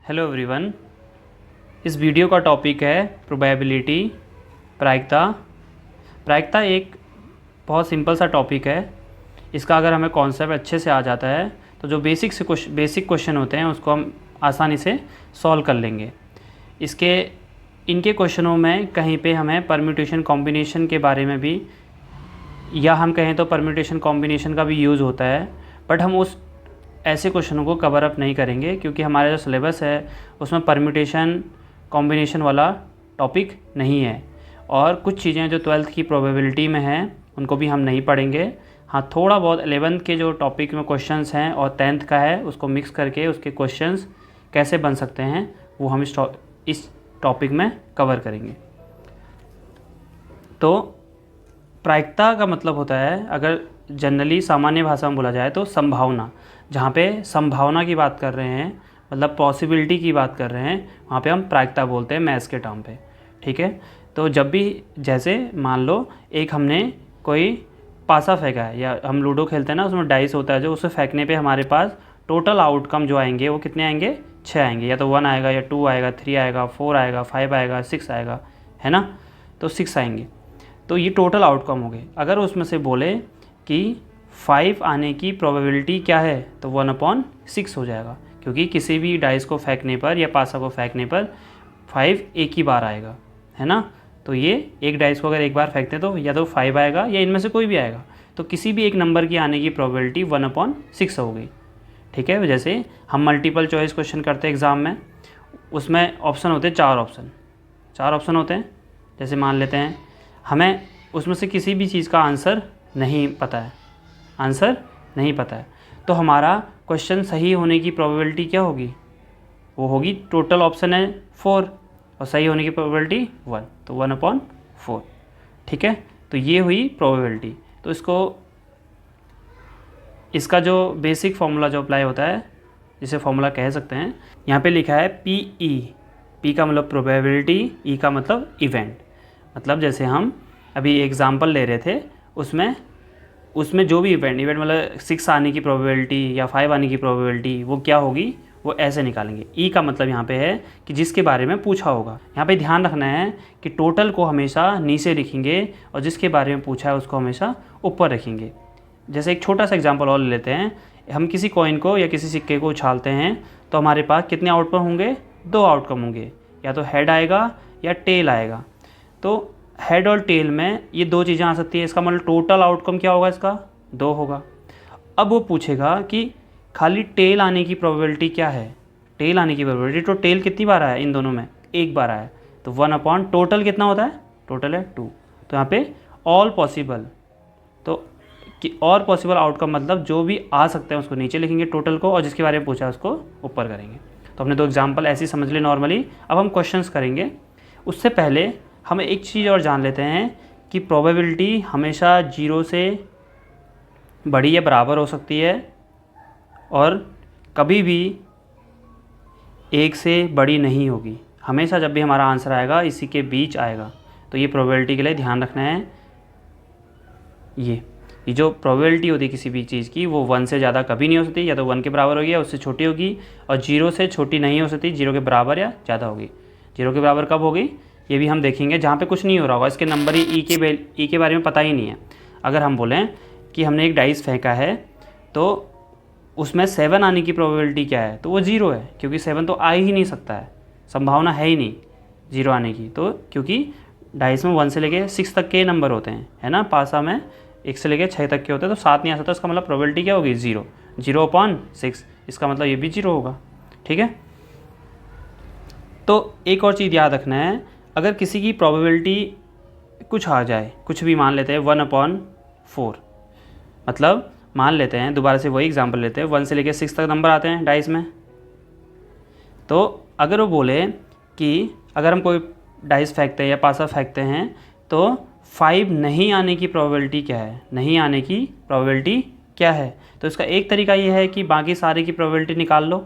Hello everyone. इस video का topic है प्रोबेबिलिटी, प्रायिकता। प्रायिकता एक बहुत सिंपल सा टॉपिक है। इसका अगर हमें कॉन्सेप्ट अच्छे से आ जाता है तो जो बेसिक क्वेश्चन होते हैं उसको हम आसानी से सॉल्व कर लेंगे। इनके क्वेश्चनों में कहीं पे हमें परम्यूटेशन कॉम्बिनेशन के बारे में भी, या हम कहें तो परम्यूटेशन कॉम्बिनेशन का भी यूज़ होता है, बट हम उस ऐसे क्वेश्चनों को कवर अप नहीं करेंगे क्योंकि हमारा जो सिलेबस है उसमें परम्यूटेशन कॉम्बिनेशन वाला टॉपिक नहीं है। और कुछ चीज़ें जो 12th की प्रोबेबिलिटी में हैं उनको भी हम नहीं पढ़ेंगे। हाँ, थोड़ा बहुत 11th के जो टॉपिक में क्वेश्चंस हैं और 10th का है उसको मिक्स करके उसके क्वेश्चंस कैसे बन सकते हैं वो हम इस टॉपिक में कवर करेंगे। तो प्रायिकता का मतलब होता है, अगर जनरली सामान्य भाषा में बोला जाए तो संभावना। जहाँ पे संभावना की बात कर रहे हैं, मतलब पॉसिबिलिटी की बात कर रहे हैं, वहाँ पे हम प्रायिकता बोलते हैं मैथ्स के टर्म पे। ठीक है, तो जब भी जैसे मान लो एक हमने कोई पासा फेंका है, या हम लूडो खेलते हैं ना, उसमें डाइस होता है जो, उसे फेंकने पे हमारे पास टोटल आउटकम जो आएंगे वो कितने आएंगे? 6 आएंगे। या तो 1 आएगा, या 2 आएगा, 3 आएगा, 4 आएगा, 5 आएगा, 6 आएगा, है ना। तो 6 आएंगे। तो ये टोटल आउटकम हो गए। अगर उसमें से बोले कि 5 आने की प्रोबेबिलिटी क्या है तो 1/6 हो जाएगा, क्योंकि किसी भी डाइस को फेंकने पर या पासा को फेंकने पर 5 एक ही बार आएगा, है ना। तो ये एक डाइस को अगर एक बार फेंकते तो या तो 5 आएगा या इनमें से कोई भी आएगा, तो किसी भी एक नंबर की आने की प्रोबेबिलिटी 1/6 हो गई। ठीक है, जैसे हम मल्टीपल चॉइस क्वेश्चन करते हैं एग्ज़ाम में, उसमें ऑप्शन होते हैं 4 ऑप्शन होते हैं। जैसे मान लेते हैं हमें उसमें से किसी भी चीज़ का आंसर नहीं पता है, तो हमारा क्वेश्चन सही होने की प्रोबेबिलिटी क्या होगी? वो होगी, टोटल ऑप्शन है 4 और सही होने की प्रोबेबिलिटी 1, तो 1/4। ठीक है, तो ये हुई प्रोबेबिलिटी। तो इसका जो बेसिक फार्मूला जो अप्लाई होता है, जिसे फार्मूला कह सकते हैं, यहाँ पे लिखा है पी का मतलब प्रोबेबिलिटी, ई का मतलब इवेंट। मतलब जैसे हम अभी एग्जाम्पल ले रहे थे, उसमें जो भी इवेंट मतलब 6 आने की प्रोबेबिलिटी या 5 आने की प्रोबेबिलिटी वो क्या होगी, वो ऐसे निकालेंगे। ई का मतलब यहाँ पे है कि जिसके बारे में पूछा होगा। यहाँ पे ध्यान रखना है कि टोटल को हमेशा नीचे लिखेंगे और जिसके बारे में पूछा है उसको हमेशा ऊपर रखेंगे। जैसे एक छोटा सा एग्जाम्पल और ले लेते हैं। हम किसी कॉइन को या किसी सिक्के को उछालते हैं तो हमारे पास कितने आउटकम होंगे? 2 आउटकम होंगे, या तो हेड आएगा या टेल आएगा। तो हेड और टेल में ये 2 चीज़ें आ सकती है। इसका मतलब टोटल आउटकम क्या होगा? इसका 2 होगा। अब वो पूछेगा कि खाली टेल आने की प्रोबेबिलिटी क्या है? टेल आने की प्रोबेबिलिटी, तो टेल कितनी बार आया इन दोनों में? एक बार आया, तो 1 टोटल कितना होता है? टोटल है 2। तो यहाँ पे ऑल पॉसिबल, तो कि और पॉसिबल आउटकम मतलब जो भी आ सकते हैं उसको नीचे लिखेंगे टोटल को, और जिसके बारे में पूछा है उसको ऊपर करेंगे। तो हमने 2 एग्जाम्पल ऐसे ही समझ लिए नॉर्मली। अब हम क्वेश्चंस करेंगे। उससे पहले हम एक चीज़ और जान लेते हैं कि प्रोबेबिलिटी हमेशा 0 से बड़ी या बराबर हो सकती है, और कभी भी 1 से बड़ी नहीं होगी। हमेशा जब भी हमारा आंसर आएगा इसी के बीच आएगा। तो ये प्रोबेबिलिटी के लिए ध्यान रखना है। ये जो प्रोबेबिलिटी होती है किसी भी चीज़ की, वो 1 से ज़्यादा कभी नहीं हो सकती, या तो 1 के बराबर होगी या उससे छोटी होगी, और 0 से छोटी नहीं हो सकती, 0 के बराबर या ज़्यादा होगी। 0 के बराबर कब होगी ये भी हम देखेंगे, जहाँ पे कुछ नहीं हो रहा होगा, इसके नंबर ही ई के बारे में पता ही नहीं है। अगर हम बोलें कि हमने एक डाइस फेंका है तो उसमें 7 आने की प्रोबेबिलिटी क्या है, तो वो 0 है, क्योंकि 7 तो आ ही नहीं सकता है, संभावना है ही नहीं 0 आने की। तो क्योंकि डाइस में 1 से लेके 6 तक के नंबर होते हैं, है ना। पासा में 1 से लेके 6 तक के होते हैं, तो 7 नहीं आ सकता। इसका मतलब प्रोबेबिलिटी क्या होगी? 0/6। इसका मतलब ये भी 0 होगा। ठीक है, तो एक और चीज़ याद रखना है, अगर किसी की प्रोबेबिलिटी कुछ आ जाए, कुछ भी मान लेते हैं 1/4, मतलब मान लेते हैं, दोबारा से वही एग्जांपल लेते हैं, 1 से लेकर 6 तक नंबर आते हैं डाइस में। तो अगर वो बोले कि अगर हम कोई डाइस फेंकते हैं या पासा फेंकते हैं तो 5 नहीं आने की प्रोबेबिलिटी क्या है? नहीं आने की प्रोबेबिलिटी क्या है? तो इसका एक तरीका ये है कि बाकी सारे की प्रोबेबिलिटी निकाल लो,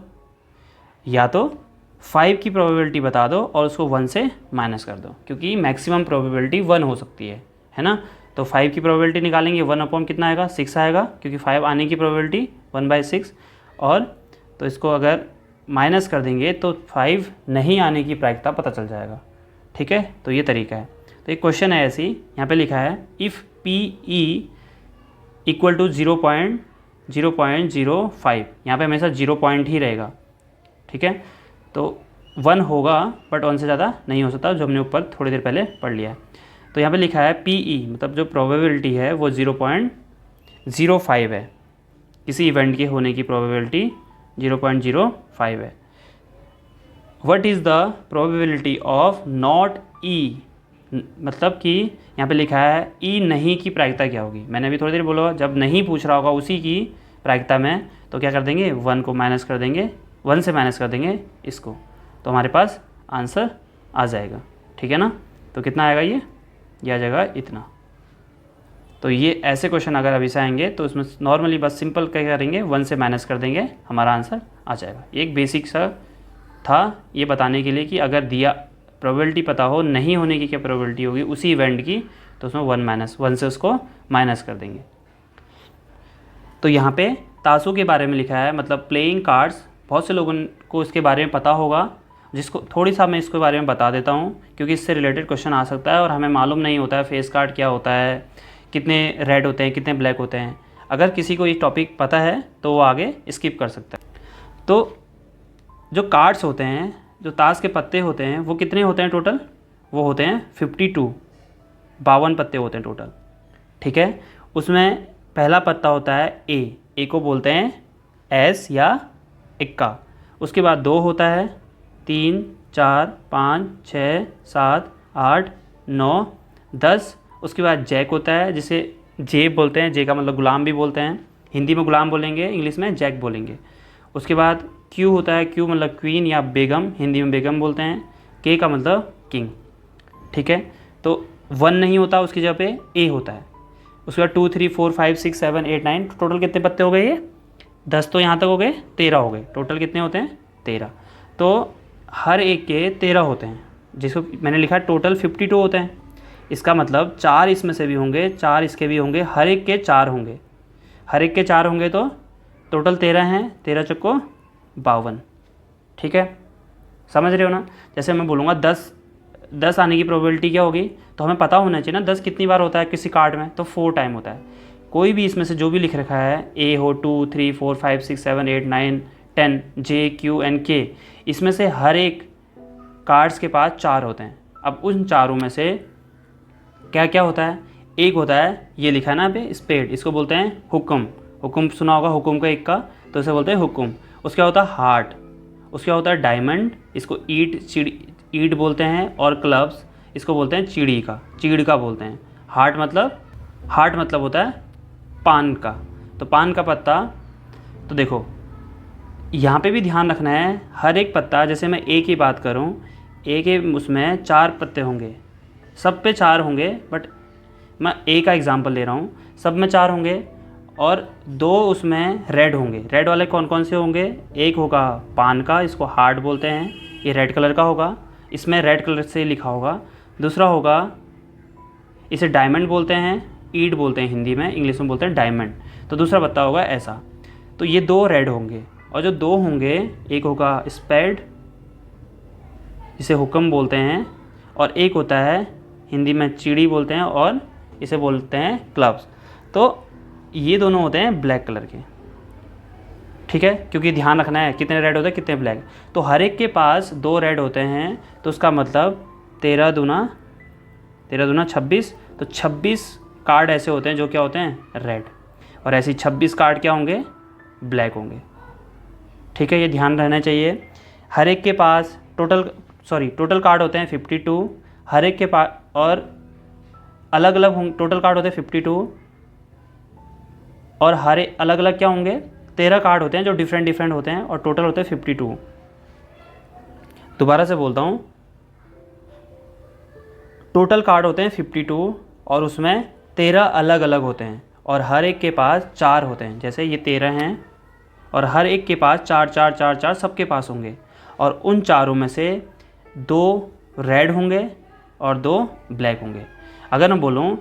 या तो 5 की प्रोबेबिलिटी बता दो और उसको 1 से माइनस कर दो, क्योंकि मैक्सिमम प्रोबेबिलिटी 1 हो सकती है ना। तो 5 की प्रोबेबिलिटी निकालेंगे, 1 कितना आएगा? 6 आएगा, क्योंकि 5 आने की प्रोबेबिलिटी 1/6। और तो इसको अगर माइनस कर देंगे तो 5 नहीं आने की प्रायिकता पता चल जाएगा। ठीक है, तो ये तरीका है। तो एक क्वेश्चन है ऐसी, यहाँ पे लिखा है इफ़ PE इक्वल टू 0.05, यहाँ पे हमेशा 0 पॉइंट ही रहेगा। ठीक है, तो 1 होगा बट 1 से ज़्यादा नहीं हो सकता, जो हमने ऊपर थोड़ी देर पहले पढ़ लिया है। तो यहाँ पे लिखा है PE मतलब जो प्रोबेबिलिटी है वो 0.05 है, किसी इवेंट के होने की प्रोबेबिलिटी 0.05 है। What is the probability of not E, मतलब कि यहाँ पे लिखा है E नहीं की प्रायिकता क्या होगी। मैंने अभी थोड़ी देर बोला जब नहीं पूछ रहा होगा उसी की प्रायिकता में, तो क्या कर देंगे 1 को माइनस कर देंगे, 1 से माइनस कर देंगे इसको, तो हमारे पास आंसर आ जाएगा। ठीक है ना, तो कितना आएगा ये आ जाएगा इतना। तो ये ऐसे क्वेश्चन अगर अभी से आएंगे तो उसमें नॉर्मली बस सिंपल क्या करेंगे 1 से माइनस कर देंगे, हमारा आंसर आ जाएगा। एक बेसिक सा था ये बताने के लिए कि अगर दिया प्रोबेबिलिटी पता हो नहीं होने की क्या प्रोबेबिलिटी होगी उसी इवेंट की, तो उसमें 1 से उसको माइनस कर देंगे। तो यहाँ पे ताशो के बारे में लिखा है, मतलब प्लेइंग कार्ड्स। बहुत से लोगों को इसके बारे में पता होगा, जिसको थोड़ी सा मैं इसके बारे में बता देता हूँ क्योंकि इससे रिलेटेड क्वेश्चन आ सकता है और हमें मालूम नहीं होता है फेस कार्ड क्या होता है, कितने रेड होते हैं, कितने ब्लैक होते हैं। अगर किसी को ये टॉपिक पता है तो वो आगे स्किप कर सकता है। तो जो कार्ड्स होते हैं, जो ताश के पत्ते होते हैं, वो कितने होते हैं टोटल? वो होते हैं 52 पत्ते होते हैं टोटल। ठीक है, उसमें पहला पत्ता होता है ए को बोलते हैं एस या इक्का। उसके बाद 2 होता है, 3, 4, 5, 6, 7, 8, 9, 10। उसके बाद जैक होता है जिसे जे बोलते हैं, जे का मतलब गुलाम भी बोलते हैं, हिंदी में गुलाम बोलेंगे, इंग्लिश में जैक बोलेंगे। उसके बाद क्यू होता है, क्यू मतलब क्वीन या बेगम, हिंदी में बेगम बोलते हैं, के का मतलब किंग। ठीक है, तो 1 नहीं होता, उसकी जगह पे ए होता है। उसके बाद 2, 3, 4, 5, 6, 7, 8, 9, टोटल कितने पत्ते हो गए ये? 10 तो यहाँ तक हो गए, 13 हो गए। टोटल कितने होते हैं? 13। तो हर एक के 13 होते हैं, जिसको मैंने लिखा टोटल 52 होते हैं। इसका मतलब 4 इसमें से भी होंगे, 4 इसके भी होंगे, हर एक के 4 होंगे। हर एक के 4 होंगे तो टोटल 13 हैं, 13 चक्को 52। ठीक है, समझ रहे हो ना? जैसे मैं बोलूँगा 10 आने की प्रोबेबिलिटी क्या होगी, तो हमें पता होना चाहिए ना 10 कितनी बार होता है किसी कार्ड में, तो 4 टाइम होता है। कोई भी इसमें से जो भी लिख रखा है, ए हो, 2, 3, 4, 5, 6, 7, 8, 9, 10, जे, क्यू एंड के, इसमें से हर एक कार्ड्स के पास 4 होते हैं। अब उन चारों में से क्या क्या होता है? एक होता है, ये लिखा है ना पे स्पेड, इसको बोलते हैं हुक्म। हुक्म सुना होगा, हुक्म का एक का, तो इसे बोलते हैं हुक्म। उसका होता है हार्ट, उसका होता है डायमंड, इसको ईट बोलते हैं, और क्लब्स, इसको बोलते हैं चीड़ का बोलते हैं। हार्ट मतलब होता है पान का, तो पान का पत्ता। तो देखो यहाँ पे भी ध्यान रखना है, हर एक पत्ता, जैसे मैं ए की बात करूँ, ए के उसमें 4 पत्ते होंगे, सब पे 4 होंगे, बट मैं ए का एग्जांपल ले रहा हूँ, सब में 4 होंगे और 2 उसमें रेड होंगे। रेड वाले कौन कौन से होंगे? एक होगा पान का, इसको हार्ट बोलते हैं, ये रेड कलर का होगा, इसमें रेड कलर से लिखा होगा। दूसरा होगा, इसे डायमंड बोलते हैं, ईड बोलते हैं हिंदी में, इंग्लिश में बोलते हैं डायमंड। तो दूसरा पत्ता होगा ऐसा। तो ये 2 रेड होंगे, और जो 2 होंगे, एक होगा स्पेड, इसे हुक्म बोलते हैं, और एक होता है हिंदी में चिड़ी बोलते हैं, और इसे बोलते हैं क्लब्स। तो ये दोनों होते हैं ब्लैक कलर के। ठीक है, क्योंकि ध्यान रखना है कितने रेड होते हैं कितने ब्लैक। तो हर एक के पास 2 रेड होते हैं, तो उसका मतलब 13 दूना 26। तो 26 कार्ड ऐसे होते हैं जो क्या होते हैं? रेड। और ऐसे 26 कार्ड क्या होंगे? ब्लैक होंगे। ठीक है, ये ध्यान रहना चाहिए। हर एक के पास टोटल कार्ड होते हैं 52, हर एक के पास, और अलग अलग होंगे, टोटल कार्ड होते हैं 52, और हर एक अलग अलग क्या होंगे? 13 कार्ड होते हैं जो डिफरेंट होते हैं, और टोटल होते हैं 52। दोबारा से बोलता हूँ, टोटल कार्ड होते हैं 52 और उसमें 13 अलग अलग होते हैं, और हर एक के पास 4 होते हैं। जैसे ये 13 हैं और हर एक के पास 4 4 4 4 सबके पास होंगे, और उन चारों में से 2 रेड होंगे और 2 ब्लैक होंगे। अगर मैं बोलूँ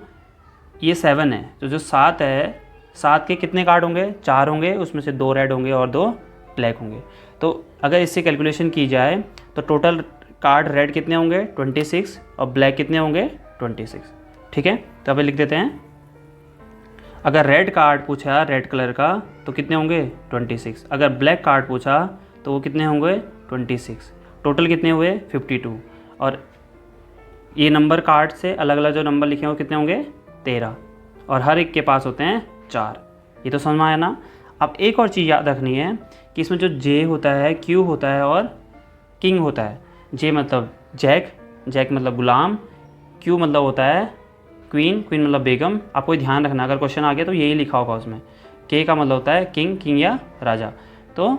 ये 7 है, तो जो 7 है, 7 के कितने कार्ड होंगे? 4 होंगे, उसमें से 2 रेड होंगे और 2 ब्लैक होंगे। तो अगर इससे कैलकुलेशन की जाए तो टोटल कार्ड रेड कितने होंगे 26 और ब्लैक कितने होंगे 26। ठीक है, तो अब लिख देते हैं। अगर रेड कार्ड पूछा रेड कलर का तो कितने होंगे 26। अगर ब्लैक कार्ड पूछा तो वो कितने होंगे 26। टोटल कितने हुए 52। और ये नंबर कार्ड से अलग अलग जो नंबर लिखे हैं वो कितने होंगे 13 और हर एक के पास होते हैं 4। ये तो समझ में आया ना। अब एक और चीज़ याद रखनी है कि इसमें जो जे होता है, क्यू होता है और किंग होता है। जे मतलब जैक, जैक मतलब गुलाम, क्यू मतलब होता है क्वीन, क्वीन मतलब बेगम। आपको ध्यान रखना, अगर क्वेश्चन आ गया तो यही लिखा होगा उसमें। के का मतलब होता है किंग, किंग या राजा। तो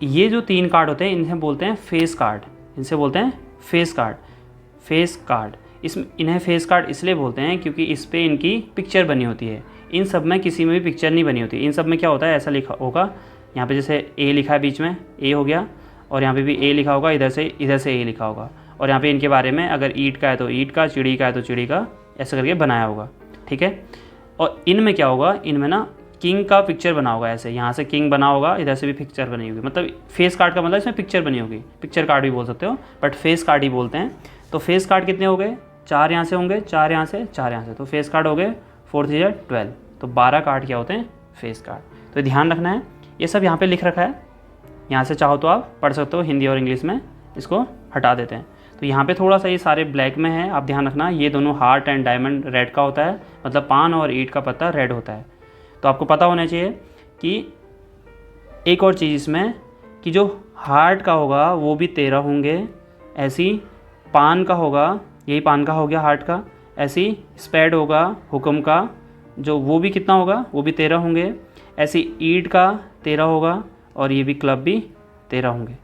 ये जो 3 कार्ड होते हैं इन्हें बोलते हैं फेस कार्ड, इनसे बोलते हैं फेस कार्ड। फेस कार्ड इन्हें फेस कार्ड इसलिए बोलते हैं क्योंकि इस पर इनकी पिक्चर बनी होती है। इन सब में किसी में भी पिक्चर नहीं बनी होती। इन सब में क्या होता है, ऐसा लिखा होगा यहाँ पे, जैसे ए लिखा है बीच में, ए हो गया, और यहाँ पे भी ए लिखा होगा, इधर से ए लिखा होगा, और यहाँ पे इनके बारे में अगर ईंट का है तो ईंट का, चिड़ी का है तो चिड़ी का, ऐसा करके बनाया होगा। ठीक है, और इनमें क्या होगा, इनमें ना किंग का पिक्चर बना होगा, ऐसे यहाँ से किंग बना होगा, इधर से भी पिक्चर बनी होगी। मतलब फेस कार्ड का मतलब इसमें पिक्चर बनी होगी। पिक्चर कार्ड भी बोल सकते हो बट फेस कार्ड ही बोलते हैं। तो फेस कार्ड कितने हो गए, 4 यहाँ से होंगे, 4 यहाँ से, 4 यहाँ से, तो फेस कार्ड हो गए 4 3 12। तो 12 कार्ड क्या होते हैं फेस कार्ड। तो ध्यान रखना है, ये सब यहाँ पे लिख रखा है। यहाँ से चाहो तो आप पढ़ सकते हो हिंदी और इंग्लिश में, इसको हटा देते हैं। तो यहाँ पे थोड़ा सा ये सारे ब्लैक में है, आप ध्यान रखना। ये दोनों हार्ट एंड डायमंड रेड का होता है, मतलब पान और ईंट का पत्ता रेड होता है। तो आपको पता होना चाहिए कि एक और चीज़ इसमें कि जो हार्ट का होगा वो भी 13 होंगे, ऐसी पान का होगा, यही पान का हो गया हार्ट का, ऐसी स्पैड होगा हुक्म का, जो वो भी कितना होगा, वो भी 13 होंगे। ऐसी ईंट का 13 होगा और ये भी क्लब भी 13 होंगे।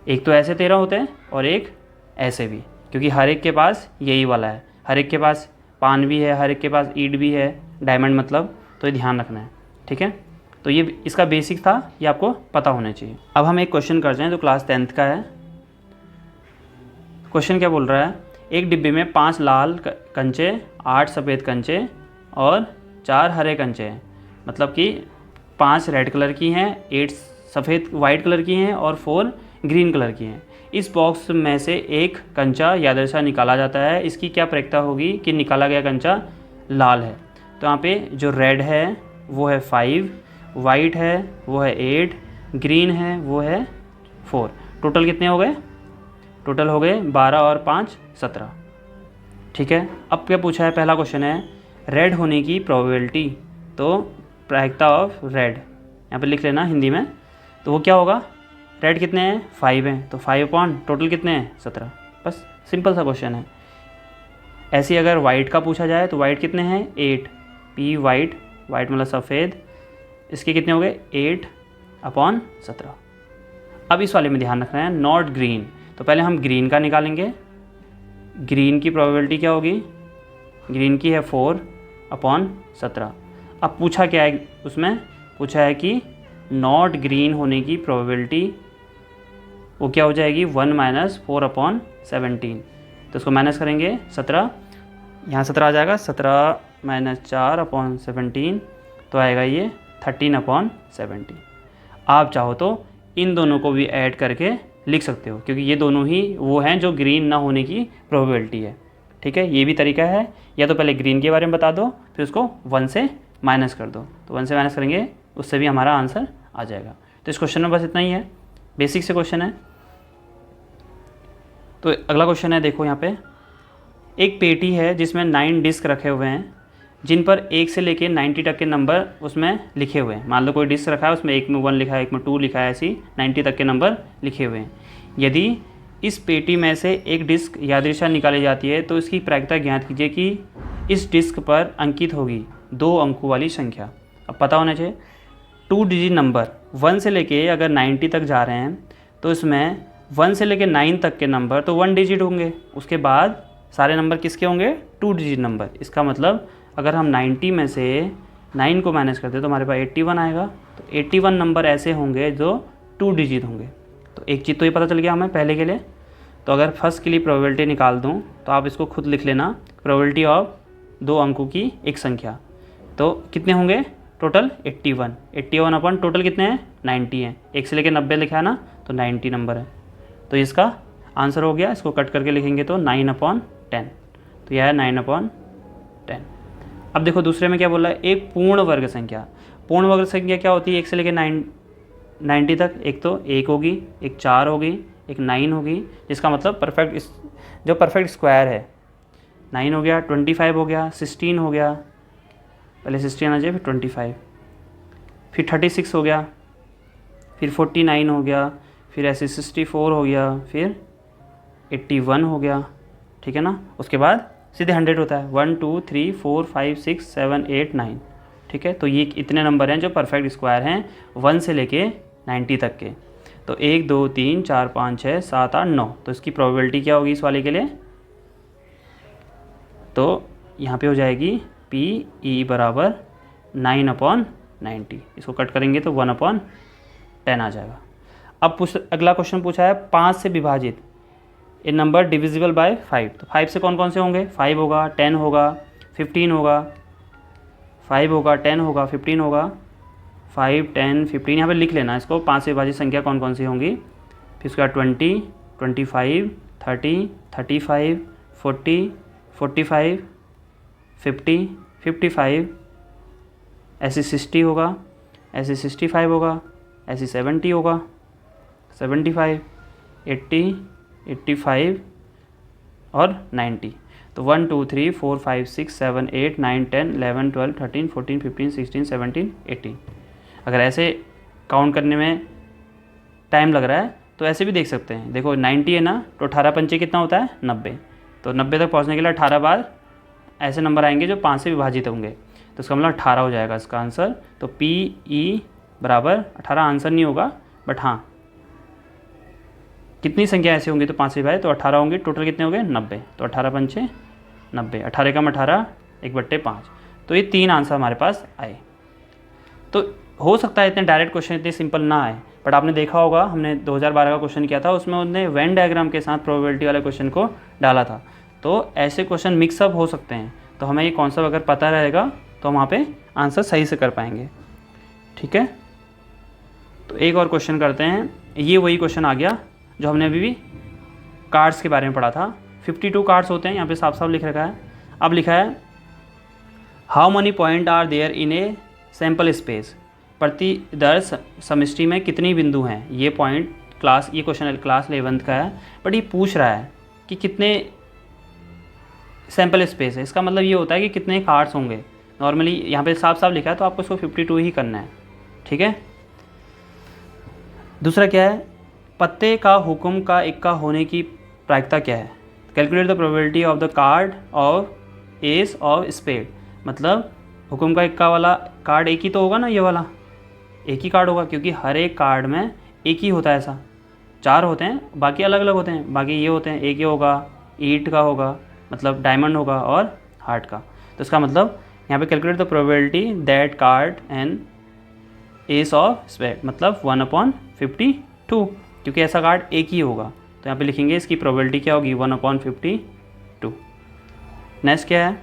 एक तो ऐसे 13 होते हैं और एक ऐसे भी, क्योंकि हर एक के पास यही वाला है। हर एक के पास पान भी है, हर एक के पास ईंट भी है, डायमंड मतलब। तो ये ध्यान रखना है। ठीक है, तो ये इसका बेसिक था, ये आपको पता होना चाहिए। अब हम एक क्वेश्चन करते हैं जो क्लास 10th का है। क्वेश्चन क्या बोल रहा है, एक डिब्बे में 5 लाल कंचे, 8 सफ़ेद कंचे और 4 हरे कंचे हैं। मतलब कि 5 रेड कलर की हैं, 8 सफ़ेद वाइट कलर की हैं और 4 ग्रीन कलर की हैं। इस बॉक्स में से एक कंचा यादृच्छा निकाला जाता है। इसकी क्या प्रक्रिया होगी कि निकाला गया कंचा लाल है। तो यहाँ पे जो रेड है वो है 5, वाइट है वो है 8, ग्रीन है वो है 4। टोटल कितने हो गए, टोटल हो गए 12 और 5 17। ठीक है, अब क्या पूछा है, पहला क्वेश्चन है रेड होने की प्रोबेबिलिटी। तो प्रायिकता ऑफ रेड यहाँ पे लिख लेना हिंदी में। तो वो क्या होगा, रेड कितने हैं 5 हैं, तो 5 अपॉन टोटल कितने हैं 17। बस सिंपल सा क्वेश्चन है। ऐसे ही अगर वाइट का पूछा जाए तो वाइट कितने हैं 8, पी वाइट, वाइट मतलब सफ़ेद, इसके कितने हो गए 8 अपॉन 17। अब इस वाले में ध्यान रखना है नॉट ग्रीन। तो पहले हम ग्रीन का निकालेंगे। ग्रीन की प्रोबेबिलिटी क्या होगी, ग्रीन की है 4 अपॉन 17। अब पूछा क्या है, उसमें पूछा है कि नॉट ग्रीन होने की प्रोबेबिलिटी वो क्या हो जाएगी 1 - 4 अपॉन 17। तो इसको माइनस करेंगे 17, यहाँ 17 आ जाएगा, 17 - 4 अपॉन 17 तो आएगा ये 13 अपॉन 17। आप चाहो तो इन दोनों को भी ऐड करके लिख सकते हो, क्योंकि ये दोनों ही वो हैं जो ग्रीन ना होने की प्रोबेबिलिटी है। ठीक है, ये भी तरीका है, या तो पहले ग्रीन के बारे में बता दो फिर उसको 1 से माइनस कर दो। तो 1 से माइनस करेंगे उससे भी हमारा आंसर आ जाएगा। तो इस क्वेश्चन में बस इतना ही है, बेसिक से क्वेश्चन है। तो अगला क्वेश्चन है, देखो यहाँ पे एक पेटी है जिसमें 9 डिस्क रखे हुए हैं जिन पर 1 से लेके 90 तक के नंबर उसमें लिखे हुए हैं। मान लो कोई डिस्क रखा है, उसमें एक में 1 लिखा है, एक में 2 लिखा है, ऐसी 90 तक के नंबर लिखे हुए हैं। यदि इस पेटी में से एक डिस्क यादृच्छा निकाली जाती है तो इसकी प्रायिकता ज्ञात कीजिए कि इस डिस्क पर अंकित होगी 2 अंकों वाली संख्या। अब पता होना चाहिए 2 डिजिट नंबर 1 से लेके अगर 90 तक जा रहे हैं तो इसमें 1 से लेके 9 तक के नंबर तो 1 डिजिट होंगे, उसके बाद सारे नंबर किसके होंगे 2 डिजिट नंबर। इसका मतलब अगर हम 90 में से 9 को माइनस करते तो हमारे पास 81 आएगा। तो 81 नंबर ऐसे होंगे जो 2 डिजिट होंगे। तो एक चीज़ तो ये पता चल गया हमें पहले के लिए। तो अगर फर्स्ट के लिए प्रोबेबिलिटी निकाल दूँ तो आप इसको खुद लिख लेना, प्रोबेबिलिटी ऑफ 2 अंकों की एक संख्या। तो कितने होंगे टोटल 81, 81 अपन टोटल कितने हैं 90 हैं, 1 से लेकर 90 लिखा है ना, तो 90 नंबर है। तो इसका आंसर हो गया, इसको कट करके लिखेंगे तो 9/10, तो यह है 9/10। अब देखो दूसरे में क्या बोला है, एक पूर्ण वर्ग संख्या। पूर्ण वर्ग संख्या क्या होती है, 1 से लेकर 90 तक, एक तो 1 होगी, एक 4 होगी, एक 9 होगी, जिसका मतलब जो परफेक्ट स्क्वायर है 9 हो गया, 25 हो गया, 16 हो गया, पहले 16 आ जाए फिर 25, फिर 36 हो गया, फिर 49 हो गया, फिर ऐसे 64 हो गया, फिर 81 हो गया, ठीक है ना। उसके बाद सीधे 100 होता है, 1 2 3 4 5 6 7 8 9, ठीक है। तो ये इतने नंबर हैं जो परफेक्ट स्क्वायर हैं 1 से लेके 90 तक के। तो 1 2 3 4 5 6 7 8 9, तो इसकी प्रोबेबिलिटी क्या होगी इस वाले के लिए, तो यहाँ पे हो जाएगी PE बराबर 9/90। इसको कट करेंगे तो 1/10 आ जाएगा। अब अगला क्वेश्चन पूछा है 5 से विभाजित ए नंबर डिविजिबल बाय 5। तो 5 से कौन कौन से होंगे, 5 होगा, 10 होगा, 15 होगा, 5 होगा, 10 होगा, 15 होगा, 5 10 15, यहाँ पे लिख लेना इसको, 5 से विभाजित संख्या कौन कौन सी होंगी। फिर उसके बाद 20 25 30 35 40 45 50 55, ऐसे 60 होगा, ऐसे 65 होगा, ऐसे 70 होगा, 75 80 85 और 90। तो 1 2 3 4 5 6 7 8 9 10 11 12 13 14 15 16 17 18। अगर ऐसे काउंट करने में टाइम लग रहा है तो ऐसे भी देख सकते हैं। देखो 90 है ना, तो 18 पंचे कितना होता है 90। तो 90 तक पहुंचने के लिए 18 बार ऐसे नंबर आएंगे जो 5 से विभाजित होंगे, तो इसका मतलब 18 हो जाएगा इसका आंसर। तो PE बराबर 18 आंसर नहीं होगा, बट हाँ कितनी संख्या ऐसी होंगी तो 5 से विभाजित, तो 18 होंगे, टोटल कितने हो गए 90। तो 18 पंचे 90, 18 कम 18 1/5। तो ये 3 आंसर हमारे पास आए। तो हो सकता है इतने डायरेक्ट क्वेश्चन इतने सिंपल ना आए, बट आपने देखा होगा हमने 2012 का क्वेश्चन किया था, उसमें उन्होंने वेन डायग्राम के साथ प्रोबेबिलिटी वाले क्वेश्चन को डाला था। तो ऐसे क्वेश्चन मिक्सअप हो सकते हैं, तो हमें ये कॉन्सेप्ट अगर पता रहेगा तो हम वहाँ पे आंसर सही से कर पाएंगे, ठीक है। तो एक और क्वेश्चन करते हैं, ये वही क्वेश्चन आ गया जो हमने अभी भी कार्ड्स के बारे में पढ़ा था। 52 कार्ड्स होते हैं, यहाँ पे साफ साफ लिख रखा है। अब लिखा है how many points are there in a sample space. प्रति दर समष्टि में कितनी बिंदु हैं। ये पॉइंट ये क्वेश्चन क्लास 11th का है, बट ये पूछ रहा है कि कितने सैम्पल स्पेस है। इसका मतलब ये होता है कि कितने कार्ड्स होंगे। नॉर्मली यहाँ पे साफ साफ लिखा है तो आपको इसको 52 ही करना है, ठीक है। दूसरा क्या है, पत्ते का हुक्म का इक्का होने की प्रायिकता क्या है। Calculate the probability of the card of ace of spade. मतलब हुक्म का इक्का वाला कार्ड एक ही तो होगा ना, ये वाला एक ही कार्ड होगा, क्योंकि हर एक कार्ड में एक ही होता है। ऐसा 4 होते हैं, बाकी अलग अलग होते हैं, बाकी ये होते हैं, एक ही होगा, ईंट का होगा मतलब डायमंड होगा, और हार्ट का। तो इसका मतलब यहाँ पे calculate the probability that card and ace of spade, मतलब 1/52, क्योंकि ऐसा कार्ड एक ही होगा। तो यहाँ पे लिखेंगे इसकी प्रोबेबिलिटी क्या होगी 1/52। नेक्स्ट क्या है,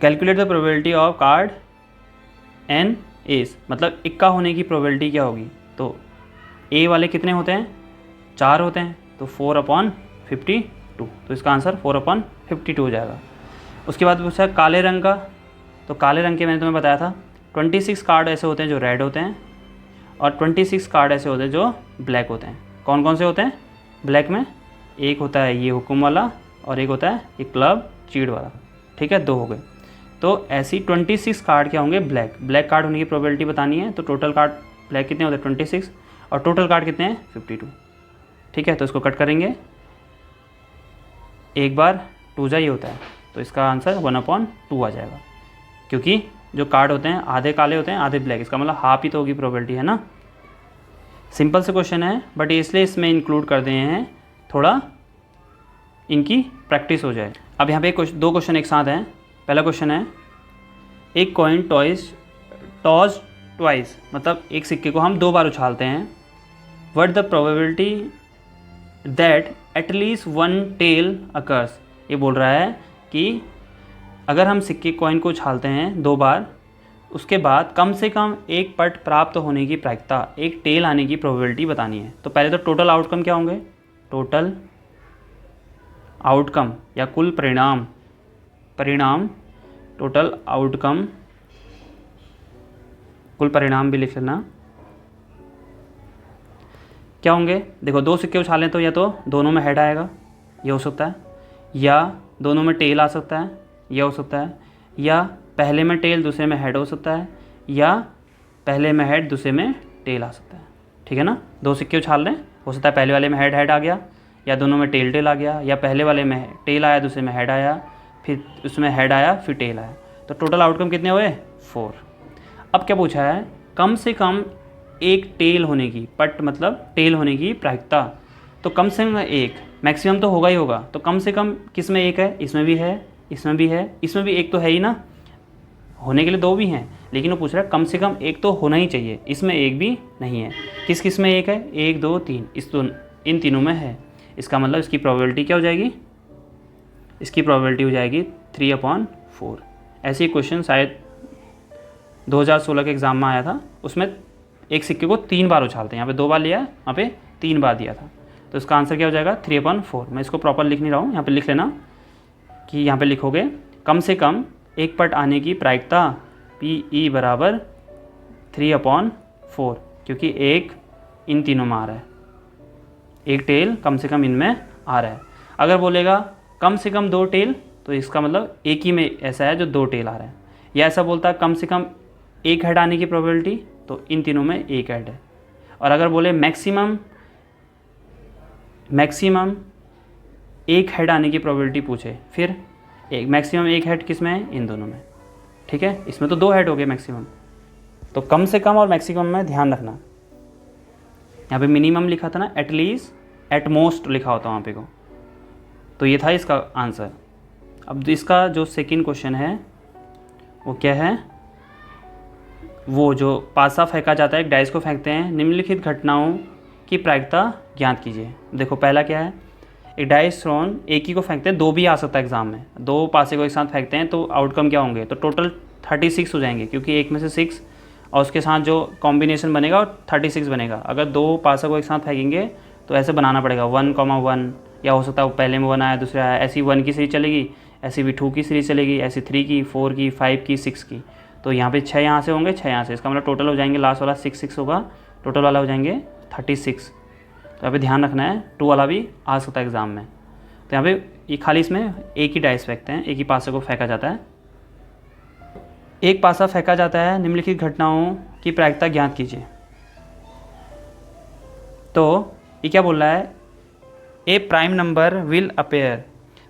calculate the probability of card an ace, मतलब इक्का होने की प्रोबेबिलिटी क्या होगी। तो ए वाले कितने होते हैं 4 होते हैं, तो 4/52, तो इसका आंसर 4/52 हो जाएगा। उसके बाद पूछा काले रंग का, तो काले रंग के मैंने तुम्हें बताया था 26 कार्ड ऐसे होते हैं जो रेड होते हैं, और 26 कार्ड ऐसे होते हैं जो ब्लैक होते हैं। कौन कौन से होते हैं ब्लैक में, एक होता है ये हुक्म वाला, और एक होता है ये क्लब चीड़ वाला, ठीक है, 2 हो गए। तो ऐसी 26 कार्ड क्या होंगे ब्लैक कार्ड होने की प्रोबेबिलिटी बतानी है। तो टोटल कार्ड ब्लैक कितने होते हैं 26, और टोटल कार्ड कितने हैं 52, ठीक है। तो इसको कट करेंगे, एक बार 2 जा ये होता है, तो इसका आंसर 1/2 आ जाएगा, क्योंकि जो कार्ड होते हैं आधे काले होते हैं आधे ब्लैक, इसका मतलब हाफ ही तो होगी प्रोबेबिलिटी, है ना। सिंपल से क्वेश्चन है, बट इसलिए इसमें इंक्लूड कर दिए हैं थोड़ा इनकी प्रैक्टिस हो जाए। अब यहाँ पे 2 क्वेश्चन एक साथ हैं। पहला क्वेश्चन है एक कॉइन टॉस ट्वाइस, मतलब एक सिक्के को हम 2 बार उछालते हैं। What the probability that at least 1 tail occurs. ये बोल रहा है कि अगर हम सिक्के कॉइन को उछालते हैं 2 बार, उसके बाद कम से कम एक पट प्राप्त होने की प्रायिकता, एक टेल आने की प्रोबेबिलिटी बतानी है। तो पहले तो टोटल आउटकम क्या होंगे, टोटल आउटकम या कुल परिणाम, टोटल आउटकम, कुल परिणाम भी लिख लेना, क्या होंगे। देखो 2 सिक्के उछालें तो या तो दोनों में हेड आएगा, ये हो सकता है, या दोनों में टेल आ सकता है, यह हो सकता है, या पहले में टेल दूसरे में हेड हो सकता है, या पहले में हेड दूसरे में टेल आ सकता है। ठीक है ना, 2 सिक्के उछाल रहे हैं, हो सकता है पहले वाले में हेड आ गया, या दोनों में टेल आ गया, या पहले वाले में टेल आया दूसरे में हेड आया, फिर उसमें हेड आया फिर टेल आया। तो टोटल आउटकम कितने हुए, 4। अब क्या पूछा है, कम से कम एक टेल होने की, पट मतलब टेल होने की प्रायिकता। तो कम से कम एक, मैक्सिमम तो होगा ही होगा, तो कम से कम किस में एक है, इसमें भी है, इसमें भी है, इसमें भी एक तो है ही ना, होने के लिए 2 भी हैं, लेकिन वो पूछ रहा है कम से कम एक तो होना ही चाहिए, इसमें एक भी नहीं है। किस किस में एक है, 1 2 3, इन तीनों में है। इसका मतलब इसकी प्रोबेबिलिटी क्या हो जाएगी, इसकी प्रोबेबिलिटी हो जाएगी 3/4। ऐसे ही क्वेश्चन शायद 2016 के एग्ज़ाम में आया था, उसमें एक सिक्के को 3 बार उछालते हैं, यहाँ पे 2 बार लिया, यहाँ पे 3 बार दिया था। तो इसका आंसर क्या हो जाएगा, 3/4। मैं इसको प्रॉपर लिख नहीं रहा हूँ, यहाँ पे लिख लेना कि यहाँ पे लिखोगे कम से कम एक पट आने की प्रायिकता PE बराबर 3/4, क्योंकि एक इन तीनों में आ रहा है, एक टेल कम से कम इनमें आ रहा है। अगर बोलेगा कम से कम 2 टेल, तो इसका मतलब एक ही में ऐसा है जो 2 टेल आ रहा है, या ऐसा बोलता है कम से कम एक हेड आने की प्रोबेबिलिटी, तो इन तीनों में एक हेड है। और अगर बोले मैक्सिमम एक हेड आने की प्रोबेबिलिटी पूछे, फिर एक मैक्सिमम एक हेड किस में है, इन दोनों में। ठीक है, इसमें तो 2 हेड हो गए मैक्सिमम, तो कम से कम और मैक्सिमम में ध्यान रखना। यहाँ पे मिनिमम लिखा था ना, एटलीस्ट, एट मोस्ट लिखा होता वहाँ पे को, तो ये था इसका आंसर। अब इसका जो सेकंड क्वेश्चन है वो क्या है, वो जो पासा फेंका जाता है, एक डाइस को फेंकते हैं, निम्नलिखित घटनाओं की प्रायिकता ज्ञात कीजिए। देखो पहला क्या है, एक डाइस थ्रोन, एक ही को फेंकते हैं, 2 भी आ सकता है एग्जाम में, 2 पासे को एक साथ फेंकते हैं, तो आउटकम क्या होंगे, तो टोटल 36 हो जाएंगे, क्योंकि एक में से 6 और उसके साथ जो कॉम्बिनेशन बनेगा और 36 बनेगा। अगर 2 पासा को एक साथ फेंकेंगे तो ऐसे बनाना पड़ेगा 1,1, या हो सकता है वो पहले में 1 आया दूसरा आया, ऐसी 1 की सीरीज चलेगी, ऐसी भी 2 की सीरीज चलेगी, ऐसी 3 की, 4 की, 5 की, 6 की। तो यहाँ पे 6 यहाँ से होंगे, 6 यहाँ से, इसका मतलब टोटल हो जाएंगे, लास्ट वाला 6 होगा, टोटल वाला हो जाएंगे 36। तो यहाँ पे ध्यान रखना है, 2 वाला भी आ सकता है एग्जाम में। तो यहाँ पे ये खाली इसमें एक ही डाइस फेंकते हैं, एक ही पासे को फेंका जाता है। एक पासा फेंका जाता है, निम्नलिखित घटनाओं की प्रायिकता ज्ञात कीजिए। तो ये क्या बोल रहा है, a prime number will appear.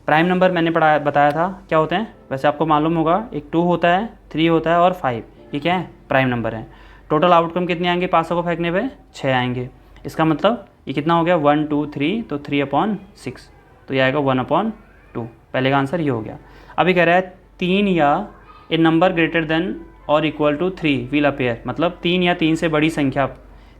Prime number मैंने बताया था क्या होते हैं, वैसे आपको मालूम होगा, एक 2 होता है, 3 होता है और 5, ये क्या है, प्राइम नंबर है। टोटल आउटकम कितने आएंगे पासों को फेंकने पे, 6 आएंगे। इसका मतलब ये कितना हो गया, 1 2 3, तो 3/6, तो ये आएगा 1/2। पहले का आंसर ये हो गया। अभी कह रहा है 3 या ए नंबर ग्रेटर देन और इक्वल टू 3 विल अपेयर, मतलब 3 या 3 से बड़ी संख्या,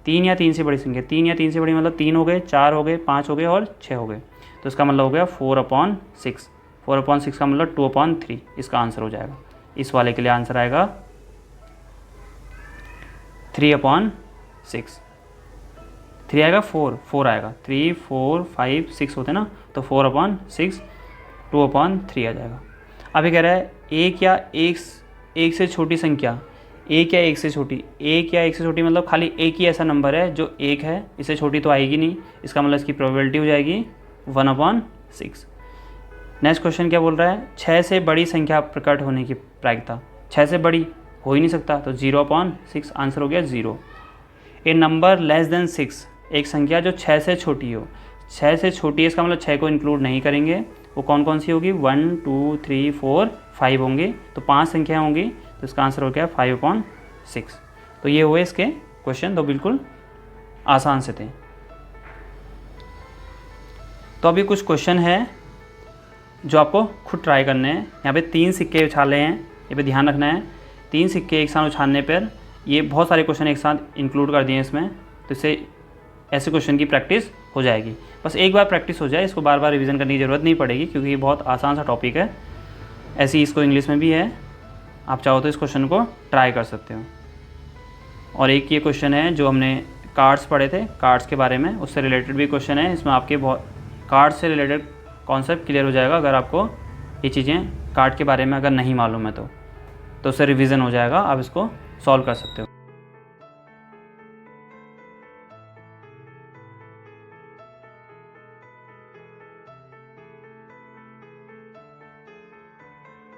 3 या 3 से बड़ी संख्या, 3 या 3 से बड़ी मतलब 3 हो गए, 4 हो गए, 5 हो गए और 6 हो गए, तो इसका मतलब हो गया 4/6। 4/6 का मतलब 2/3, इसका आंसर हो जाएगा। इस वाले के लिए आंसर आएगा 3/6। 3 आएगा, 4 आएगा, 3 4 5 6 होते हैं ना, तो 4/6 2/3 आ जाएगा। अभी कह रहा है एक या एक से छोटी संख्या, एक या एक से छोटी मतलब खाली एक ही ऐसा नंबर है जो 1 है, इससे छोटी तो आएगी नहीं, इसका मतलब इसकी प्रोबेबिलिटी हो जाएगी 1/6। नेक्स्ट क्वेश्चन क्या बोल रहा है, 6 से बड़ी संख्या प्रकट होने की प्रायिकता। 6 से बड़ी हो ही नहीं सकता, तो 0/6 आंसर हो गया 0। ए नंबर लेस देन 6, एक संख्या जो 6 से छोटी हो। 6 से छोटी है इसका मतलब 6 को इंक्लूड नहीं करेंगे, वो कौन कौन सी होगी, 1 2 3 4 5 होंगे, तो 5 संख्याएँ होंगी, तो इसका आंसर हो गया 5/6। तो ये हुए इसके क्वेश्चन, तो बिल्कुल आसान से थे। तो अभी कुछ क्वेश्चन है जो आपको खुद ट्राई करने हैं। यहाँ पे 3 सिक्के उछाले हैं, ये पे ध्यान रखना है। 3 सिक्के एक साथ उछालने पर ये बहुत सारे क्वेश्चन एक साथ इंक्लूड कर दिए हैं इसमें, तो इससे ऐसे क्वेश्चन की प्रैक्टिस हो जाएगी। बस एक बार प्रैक्टिस हो जाए, इसको बार बार रिवीजन करने की ज़रूरत नहीं पड़ेगी, क्योंकि ये बहुत आसान सा टॉपिक है। ऐसे ही इसको इंग्लिश में भी है, आप चाहो तो इस क्वेश्चन को ट्राई कर सकते हो। और एक ये क्वेश्चन है जो हमने कार्ड्स पढ़े थे, कार्ड्स के बारे में, उससे रिलेटेड भी क्वेश्चन है। इसमें आपके बहुत कार्ड से रिलेटेड कॉन्सेप्ट क्लियर हो जाएगा अगर आपको ये चीज़ें कार्ड के बारे में अगर नहीं मालूम है तो उससे रिवीजन हो जाएगा, आप इसको सॉल्व कर सकते हो।